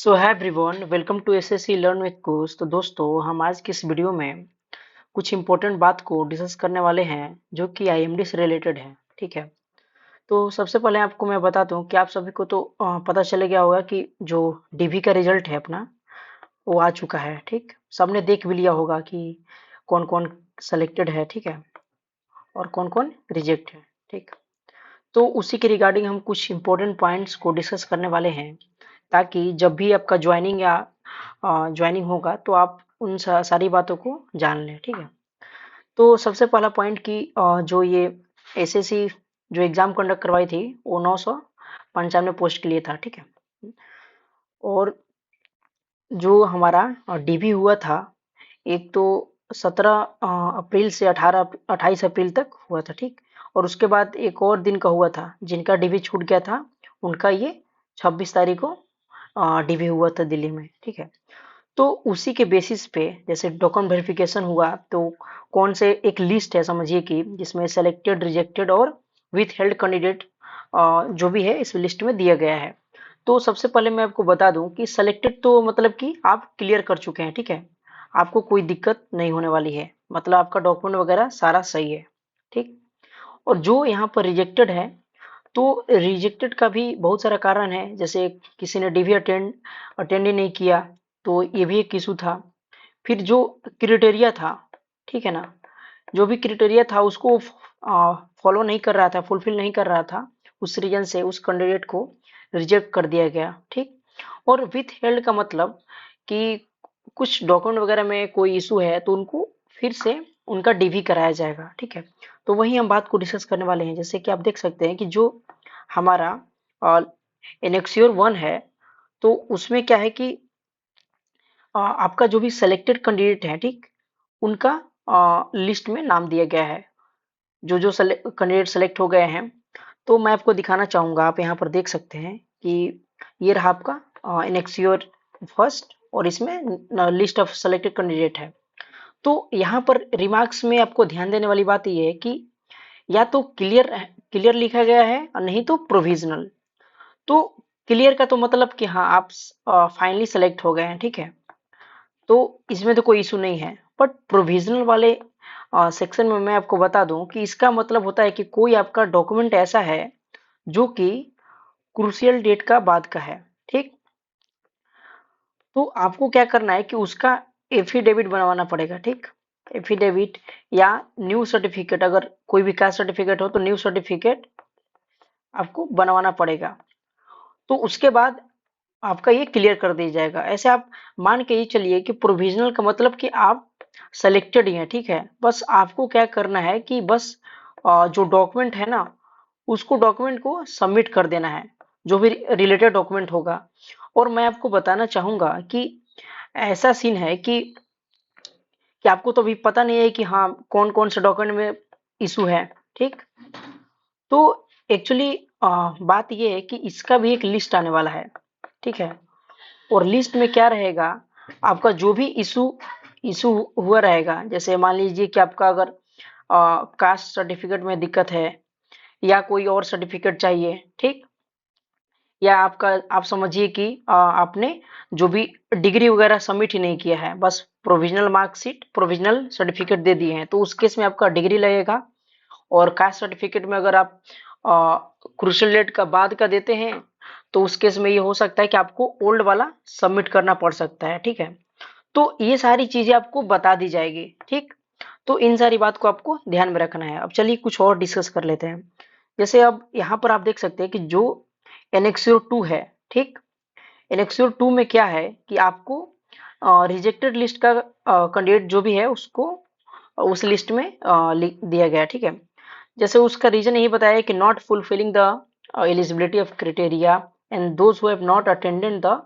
So hi everyone, welcome to SSC learn with course. तो दोस्तों, हम आज की इस वीडियो में कुछ इंपॉर्टेंट बात को डिस्कस करने वाले हैं जो कि आईएमडी से रिलेटेड है। ठीक है। तो सबसे पहले आपको मैं बता दूं कि आप सभी को तो पता चले गया होगा कि जो डीवी का रिजल्ट है अपना, वो आ चुका है। ठीक, सबने देख भी लिया होगा कि कौन कौन सेलेक्टेड है, ठीक है, और कौन कौन रिजेक्ट है। ठीक, तो उसी के रिगार्डिंग हम कुछ इंपॉर्टेंट पॉइंट्स को डिस्कस करने वाले हैं, ताकि जब भी आपका ज्वाइनिंग या ज्वाइनिंग होगा तो आप उन सारी बातों को जान लें। ठीक है। तो सबसे पहला पॉइंट कि जो ये एसएससी जो एग्जाम कंडक्ट करवाई थी वो 995 पोस्ट के लिए था। ठीक है। और जो हमारा डीबी हुआ था, एक तो 17 अप्रैल से 28 अप्रैल तक हुआ था। ठीक, और उसके बाद एक और दिन का हुआ था, जिनका डीबी छूट गया था उनका ये 26 तारीख को डीबी हुआ था दिल्ली में। ठीक है। तो उसी के बेसिस पे जैसे डॉक्यूमेंट वेरिफिकेशन हुआ, तो कौन से एक लिस्ट है समझिए कि जिसमें सेलेक्टेड, रिजेक्टेड और विथ हेल्ड कैंडिडेट जो भी है इस लिस्ट में दिया गया है। तो सबसे पहले मैं आपको बता दूं कि सेलेक्टेड तो मतलब कि आप क्लियर कर चुके हैं। ठीक है, आपको कोई दिक्कत नहीं होने वाली है, मतलब आपका डॉक्यूमेंट वगैरह सारा सही है। ठीक, और जो यहाँ पर रिजेक्टेड है, तो रिजेक्टेड का भी बहुत सारा कारण है। जैसे किसी ने डीवी अटेंड ही नहीं किया, तो ये भी एक इशू था। फिर जो क्रिटेरिया था, ठीक है ना, जो भी क्रिटेरिया था उसको फॉलो नहीं कर रहा था, फुलफिल नहीं कर रहा था, उस रीजन से उस कैंडिडेट को रिजेक्ट कर दिया गया। ठीक, और विथ हेल्ड का मतलब कि कुछ डॉक्यूमेंट वगैरह में कोई इशू है तो उनको फिर से उनका डीवी कराया जाएगा। ठीक है। तो वही हम बात को डिस्कस करने वाले हैं। जैसे कि आप देख सकते हैं कि जो हमारा एनेक्सियोर 1 है, तो उसमें क्या है कि आपका जो भी सेलेक्टेड कैंडिडेट है, ठीक, उनका लिस्ट में नाम दिया गया है। जो जो कैंडिडेट सेलेक्ट हो गए हैं, तो मैं आपको दिखाना चाहूंगा। आप यहाँ पर देख सकते हैं कि ये रहा आपका एनेक्सियोर फर्स्ट, और इसमें लिस्ट ऑफ सेलेक्टेड कैंडिडेट है। तो यहाँ पर रिमार्क्स में आपको ध्यान देने वाली बात ये है कि या तो क्लियर क्लियर लिखा गया है और नहीं तो प्रोविजनल। तो क्लियर का तो मतलब कि हाँ, आप फाइनली सेलेक्ट हो गए हैं। ठीक है, तो इसमें तो कोई इशू नहीं है। बट प्रोविजनल वाले सेक्शन में मैं आपको बता दूं कि इसका मतलब होता है कि कोई आपका डॉक्यूमेंट ऐसा है जो कि क्रूशियल डेट का बाद का है। ठीक, तो आपको क्या करना है कि उसका एफिडेविट बनवाना पड़ेगा। ठीक, एफिडेविट या न्यू सर्टिफिकेट, अगर कोई भी कास्ट सर्टिफिकेट हो तो न्यू सर्टिफिकेट आपको बनवाना पड़ेगा। तो उसके बाद आपका ये क्लियर कर दिया जाएगा। ऐसे आप मान के ही चलिए कि प्रोविजनल का मतलब कि आप सेलेक्टेड ही हैं। ठीक है, बस आपको क्या करना है कि बस जो डॉक्यूमेंट है ना, उसको डॉक्यूमेंट को सबमिट कर देना है, जो भी रिलेटेड डॉक्यूमेंट होगा। और मैं आपको बताना चाहूंगा कि ऐसा सीन है कि आपको तो अभी पता नहीं है कि हाँ, कौन कौन से डॉक्यूमेंट में इशू है। ठीक, तो एक्चुअली बात ये है कि इसका भी एक लिस्ट आने वाला है। ठीक है, और लिस्ट में क्या रहेगा, आपका जो भी इशू इशू हुआ रहेगा। जैसे मान लीजिए कि आपका अगर कास्ट सर्टिफिकेट में दिक्कत है या कोई और सर्टिफिकेट चाहिए। ठीक, या आपका आप समझिए कि आपने जो भी डिग्री वगैरह सबमिट ही नहीं किया है, बस प्रोविजनल मार्कशीट, प्रोविजनल सर्टिफिकेट दे दिए हैं, तो उस केस में आपका डिग्री लगेगा। और कास्ट सर्टिफिकेट में अगर आप क्रूशियल डेट का बाद का देते हैं, तो उस केस में ये हो सकता है कि आपको ओल्ड वाला सबमिट करना पड़ सकता है। ठीक है, तो ये सारी चीजें आपको बता दी जाएगी। ठीक, तो इन सारी बात को आपको ध्यान में रखना है। अब चलिए कुछ और डिस्कस कर लेते हैं। जैसे अब यहाँ पर आप देख सकते हैं कि जो एनेक्सियो 2 है, ठीक, एनेक्सियो 2 में क्या है कि आपको रिजेक्टेड लिस्ट का कैंडिडेट जो भी है उसको उस लिस्ट में दिया गया है। ठीक है, जैसे उसका रीजन यही बताया कि not fulfilling the eligibility of criteria and those who have not attended the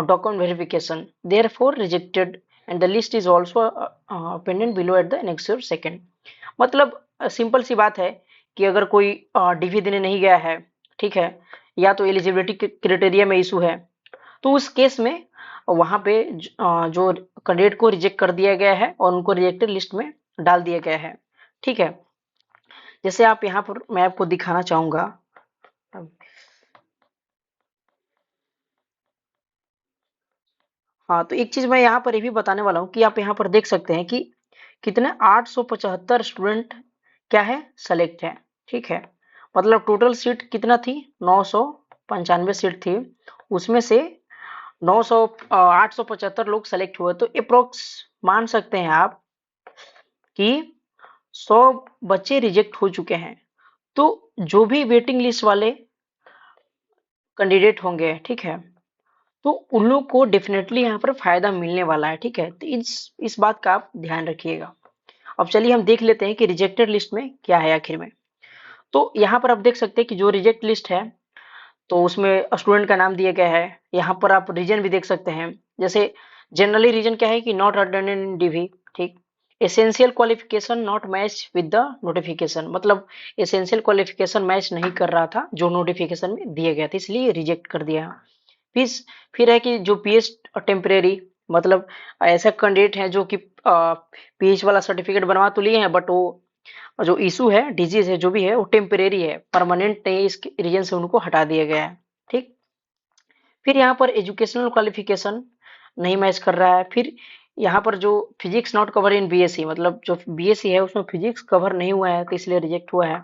document verification, therefore rejected, and the list is also pending below at the annexure second। मतलब सिंपल सी बात है कि अगर कोई डीवी देने नहीं गया है, ठीक है, या तो एलिजिबिलिटी क्राइटेरिया में इशू है, तो उस केस में वहां पे जो कैंडिडेट को रिजेक्ट कर दिया गया है और उनको रिजेक्टेड लिस्ट में डाल दिया गया है। ठीक है, जैसे आप यहाँ पर मैं आपको दिखाना चाहूंगा। हाँ, तो एक चीज मैं यहाँ पर ये भी बताने वाला हूँ कि आप यहाँ पर देख सकते हैं कि कितने 875 स्टूडेंट क्या है सेलेक्ट है। ठीक है, मतलब टोटल सीट कितना थी, 995 सीट थी, उसमें से 875 लोग सेलेक्ट हुए, तो अप्रोक्स मान सकते हैं आप कि 100 बच्चे रिजेक्ट हो चुके हैं। तो जो भी वेटिंग लिस्ट वाले कैंडिडेट होंगे, ठीक है, तो उन लोग को डेफिनेटली यहाँ पर फायदा मिलने वाला है। ठीक है, तो इस बात का आप ध्यान रखिएगा। अब चलिए हम देख लेते हैं कि रिजेक्टेड लिस्ट में क्या है आखिर में। तो यहाँ पर आप देख सकते हैं कि जो रिजेक्ट लिस्ट है तो उसमें स्टूडेंट का नाम दिया गया है। यहाँ पर आप रीजन भी देख सकते हैं, जैसे जनरली रीजन क्या है कि नॉट अटेंडेड इन डीवी। ठीक, essential qualification not match with the notification, मतलब एसेंशियल क्वालिफिकेशन मैच नहीं कर रहा था जो नोटिफिकेशन में दिया गया था, इसलिए रिजेक्ट कर दिया। फिर फिर है कि जो पीएच टेम्परेरी, मतलब ऐसा कैंडिडेट है जो कि पीएच वाला सर्टिफिकेट बनवा तो लिए हैं, बट वो जो इशू है, डिजीज है, जो भी है वो टेम्परेरी है, परमानेंट नहीं, इस रीजन से उनको हटा दिया गया है। ठीक, फिर यहाँ पर एजुकेशनल क्वालिफिकेशन नहीं मैच कर रहा है। फिर यहाँ पर जो physics not cover in BSc, मतलब जो बीएससी है उसमें फिजिक्स कवर नहीं हुआ है तो इसलिए रिजेक्ट हुआ है।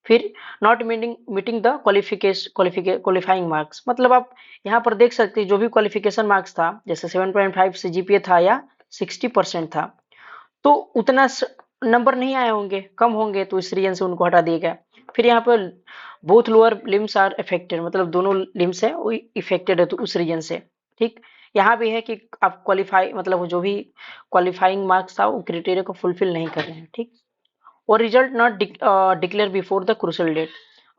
फिर not meeting meeting the qualifying marks, मतलब आप यहाँ पर देख सकते हैं जो भी क्वालिफिकेशन मार्क्स था, जैसे 7.5 से जीपीए था या 60% था, तो उतना नंबर नहीं आए होंगे, कम होंगे, तो इस रीजन से उनको हटा दिया गया। फिर यहाँ पर both lower limbs are affected, मतलब दोनों लिम्स है वो इफेक्टेड है, तो उस रीजन से। ठीक, यहाँ भी है कि आप क्वालिफाई, मतलब जो भी क्वालिफाइंग मार्क्स था वो क्राइटेरिया को फुलफिल नहीं कर रहे हैं। ठीक, और result not declare before the crucial date.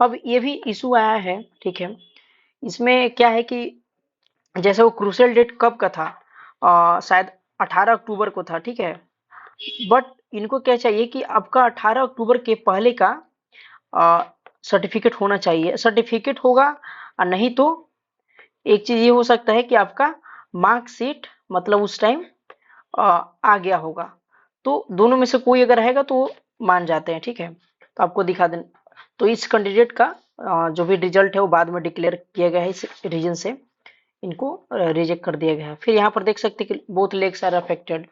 अब ये भी इशू आया है। ठीक है, इसमें क्या है कि जैसे वो क्रूशियल डेट कब का था, शायद 18 अक्टूबर को था। ठीक है, बट इनको क्या चाहिए कि आपका 18 अक्टूबर के पहले का सर्टिफिकेट होना चाहिए। सर्टिफिकेट होगा और नहीं तो एक चीज ये हो सकता है कि आपका मार्कशीट मतलब उस टाइम आ गया होगा, तो दोनों में से कोई अगर रहेगा तो मान जाते हैं। ठीक है, तो आपको दिखा दें, तो इस कैंडिडेट का जो भी रिजल्ट है वो बाद में डिक्लेयर किया गया है, इस रीजन से इनको रिजेक्ट कर दिया गया है। फिर यहाँ पर देख सकते हैं कि बोथ लेग्स आर अफेक्टेड,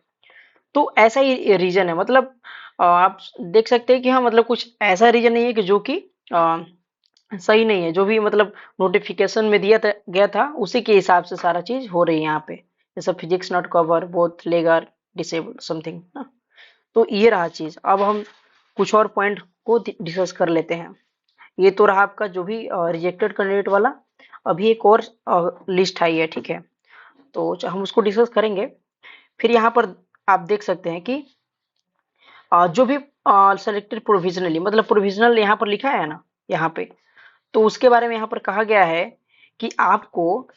तो ऐसा ही रीजन है, मतलब आप देख सकते हैं कि हाँ, मतलब कुछ ऐसा रीजन नहीं है कि जो कि सही नहीं है, जो भी मतलब नोटिफिकेशन में दिया था गया था उसी के हिसाब से सारा चीज हो रही है यहाँ पे, जैसे physics not cover, both leg are disabled something ना। तो ये रहा चीज। अब हम कुछ और पॉइंट को डिस्कस कर लेते हैं। ये तो रहा आपका जो भी रिजेक्टेड कैंडिडेट वाला। अभी एक और लिस्ट आई है। ठीक है, तो हम उसको डिस्कस करेंगे। फिर यहाँ पर आप देख सकते हैं कि जो भी सेलेक्टेड प्रोविजनली, मतलब प्रोविजनल यहाँ पर लिखा है ना यहाँ पे, तो उसके बारे में यहाँ पर कहा गया है कि आपको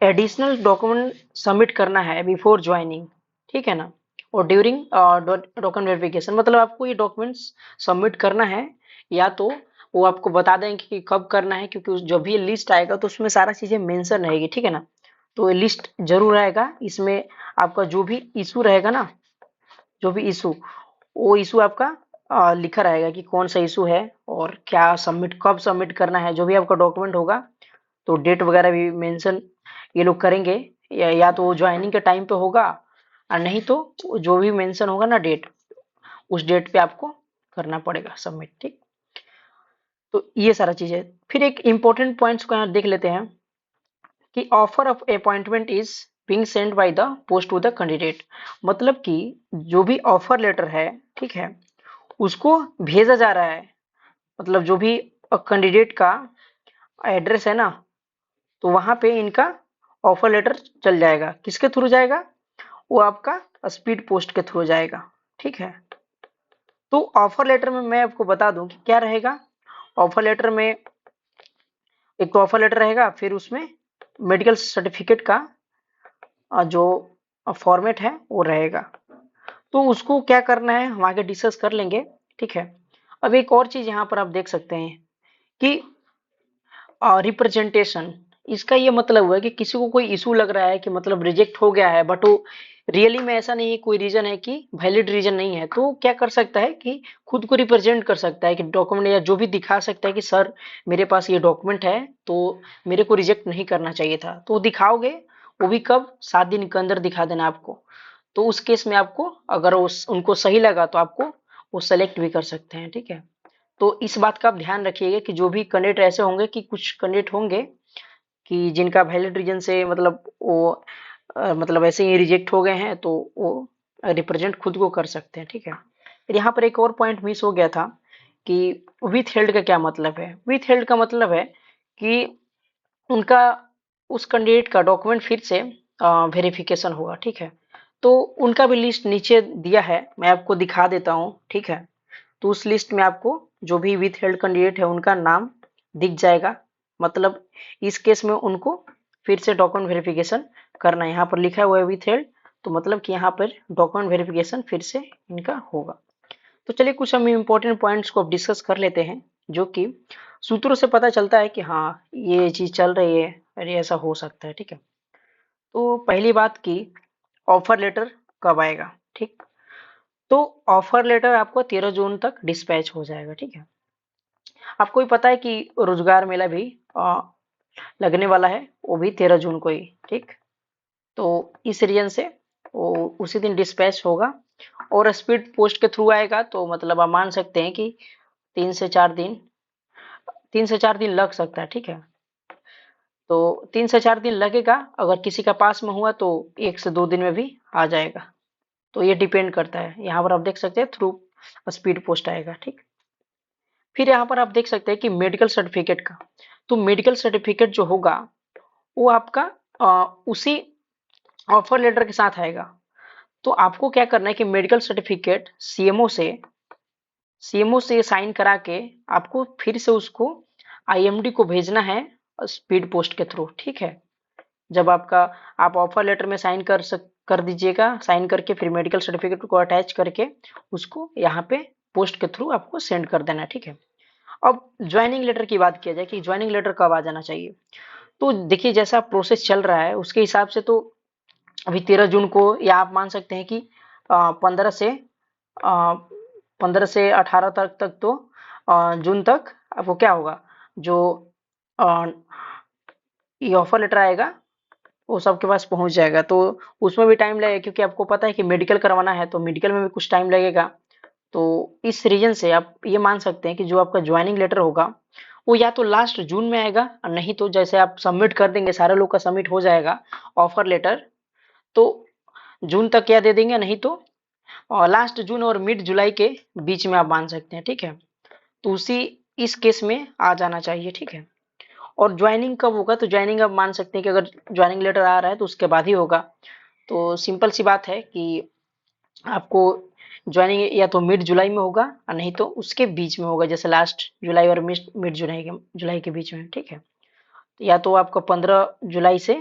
एडिशनल डॉक्यूमेंट सबमिट करना है बिफोर ज्वाइनिंग। ठीक है ना, और ड्यूरिंग डॉक्यूमेंट वेरिफिकेशन, मतलब आपको ये डॉक्यूमेंट्स सबमिट करना है, या तो वो आपको बता देंगे कि कब करना है, क्योंकि जब भी ये लिस्ट आएगा तो उसमें सारा चीजें मेंशन रहेगी। ठीक है ना, तो ये लिस्ट जरूर आएगा, इसमें आपका जो भी इशू रहेगा ना, जो भी इशू, वो इशू आपका लिखा रहेगा कि कौन सा इशू है और क्या सबमिट, कब सबमिट करना है, जो भी आपका डॉक्यूमेंट होगा, तो डेट वगैरह भी मेंशन ये लोग करेंगे, या तो ज्वाइनिंग के टाइम पे होगा, और नहीं तो जो भी मेंशन होगा ना डेट, उस डेट पे आपको करना पड़ेगा सबमिट। ठीक, तो ये सारा चीज है। फिर एक इंपॉर्टेंट पॉइंट्स को यहाँ देख लेते हैं कि offer of appointment is being sent by the post to the candidate, मतलब कि जो भी ऑफर लेटर है, ठीक है, उसको भेजा जा रहा है, मतलब जो भी कैंडिडेट का एड्रेस है ना, तो वहां पे इनका ऑफर लेटर चल जाएगा। किसके थ्रू जाएगा, वो आपका स्पीड पोस्ट के थ्रू जाएगा। ठीक है, तो ऑफर लेटर में मैं आपको बता दूं कि क्या रहेगा। ऑफर लेटर में एक तो ऑफर लेटर रहेगा, फिर उसमें मेडिकल सर्टिफिकेट का जो फॉर्मेट है वो रहेगा, तो उसको क्या करना है हम आगे डिस्कस कर लेंगे। ठीक है, अब एक और चीज यहाँ पर आप देख सकते हैं कि रिप्रेजेंटेशन, इसका ये मतलब हुआ है कि किसी को कोई इशू लग रहा है कि मतलब रिजेक्ट हो गया है, बट वो रियली में ऐसा नहीं है, कोई रीजन है कि वैलिड रीजन नहीं है, तो क्या कर सकता है कि खुद को रिप्रेजेंट कर सकता है कि डॉक्यूमेंट या जो भी दिखा सकता है कि सर मेरे पास ये डॉक्यूमेंट है, तो मेरे को रिजेक्ट नहीं करना चाहिए था, तो दिखाओगे वो भी कब, 7 दिन के अंदर दिखा देना आपको। तो उस केस में आपको अगर उनको सही लगा तो आपको वो सेलेक्ट भी कर सकते हैं, ठीक है। तो इस बात का आप ध्यान रखिएगा कि जो भी कैंडिडेट ऐसे होंगे कि कुछ कैंडिडेट होंगे कि जिनका वैलिड रीजन से मतलब वो मतलब ऐसे ही रिजेक्ट हो गए हैं, तो वो रिप्रेजेंट खुद को कर सकते हैं, ठीक है। फिर यहाँ पर एक और पॉइंट मिस हो गया था कि विथ हेल्ड का क्या मतलब है। विथ हेल्ड का मतलब है कि उनका उस कैंडिडेट का डॉक्यूमेंट फिर से वेरिफिकेशन होगा, ठीक है। तो उनका भी लिस्ट नीचे दिया है, मैं आपको दिखा देता हूँ, ठीक है। तो उस लिस्ट में आपको जो भी विथ हेल्ड कैंडिडेट है उनका नाम दिख जाएगा। मतलब इस केस में उनको फिर से डॉक्यूमेंट वेरिफिकेशन करना है। यहाँ पर लिखा हुआ है विथ हेल्ड, तो मतलब कि यहाँ पर डॉक्यूमेंट वेरिफिकेशन फिर से इनका होगा। तो चलिए कुछ हम इम्पोर्टेंट पॉइंट्स को अब डिस्कस कर लेते हैं, जो कि सूत्रों से पता चलता है कि हाँ ये चीज चल रही है और ये ऐसा हो सकता है, ठीक है। तो पहली बात की ऑफर लेटर कब आएगा, ठीक। तो ऑफर लेटर आपको 13 जून तक डिस्पैच हो जाएगा, ठीक है। आपको भी पता है कि रोजगार मेला भी लगने वाला है, वो भी 13 जून को ही, ठीक। तो इस रीजन से वो उसी दिन डिस्पैच होगा और स्पीड पोस्ट के थ्रू आएगा, तो मतलब आप मान सकते हैं कि 3 से 4 दिन 3 से 4 दिन लग सकता है, ठीक है। तो 3 से 4 दिन लगेगा, अगर किसी का पास में हुआ तो 1 से 2 दिन में भी आ जाएगा। तो ये डिपेंड करता है, यहाँ पर आप देख सकते हैं थ्रू स्पीड पोस्ट आएगा, ठीक। फिर यहाँ पर आप देख सकते हैं कि मेडिकल सर्टिफिकेट का, तो मेडिकल सर्टिफिकेट जो होगा वो आपका उसी ऑफर लेटर के साथ आएगा। तो आपको क्या करना है कि मेडिकल सर्टिफिकेट सीएमओ से साइन करा के आपको फिर से उसको आईएमडी को भेजना है स्पीड पोस्ट के थ्रू, ठीक है। जब आपका आप ऑफर लेटर में कर दीजिएगा, साइन करके फिर मेडिकल सर्टिफिकेट को अटैच करके उसको यहाँ पे पोस्ट के थ्रू आपको सेंड कर देना है, ठीक है। अब ज्वाइनिंग लेटर की बात किया जाए कि ज्वाइनिंग लेटर कब आ जाना चाहिए, तो देखिए जैसा प्रोसेस चल रहा है उसके हिसाब से तो अभी 13 जून को, या आप मान सकते हैं कि 15 से 18 तक तो जून तक आपको क्या होगा, जो अ, ये ऑफर लेटर आएगा वो सबके पास पहुंच जाएगा। तो उसमें भी टाइम लगेगा, क्योंकि आपको पता है कि मेडिकल करवाना है, तो मेडिकल में भी कुछ टाइम लगेगा। तो इस रीजन से आप ये मान सकते हैं कि जो आपका ज्वाइनिंग लेटर होगा वो या तो लास्ट जून में आएगा, और नहीं तो जैसे आप सबमिट कर देंगे, सारे लोग का सबमिट हो जाएगा ऑफर लेटर, तो जून तक क्या दे देंगे, नहीं तो लास्ट जून और मिड जुलाई के बीच में आप मान सकते हैं, ठीक है। तो उसी इस केस में आ जाना चाहिए, ठीक है। और ज्वाइनिंग कब होगा, तो ज्वाइनिंग आप मान सकते हैं कि अगर ज्वाइनिंग लेटर आ रहा है तो उसके बाद ही होगा। तो सिंपल सी बात है कि आपको ज्वाइनिंग या तो मिड जुलाई में होगा और नहीं तो उसके बीच में होगा, जैसे लास्ट जुलाई और मिड जुलाई के बीच में, ठीक है। या तो आपका 15 जुलाई से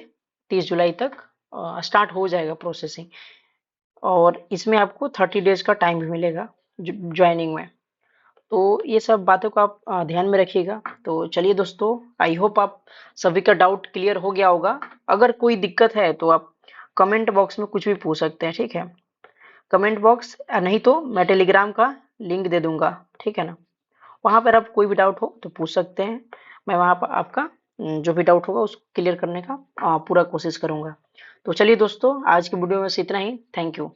30 जुलाई तक स्टार्ट हो जाएगा प्रोसेसिंग, और इसमें आपको 30 डेज का टाइम भी मिलेगा ज्वाइनिंग में। तो ये सब बातों को आप ध्यान में रखिएगा। तो चलिए दोस्तों, आई होप आप सभी का डाउट क्लियर हो गया होगा। अगर कोई दिक्कत है तो आप कमेंट बॉक्स में कुछ भी पूछ सकते हैं, ठीक है। कमेंट बॉक्स, नहीं तो मैं टेलीग्राम का लिंक दे दूंगा, ठीक है ना। वहां पर आप कोई भी डाउट हो तो पूछ सकते हैं, मैं वहां पर आपका जो भी डाउट होगा उसको क्लियर करने का पूरा कोशिश करूंगा। तो चलिए दोस्तों, आज की वीडियो में बस इतना ही। Thank you.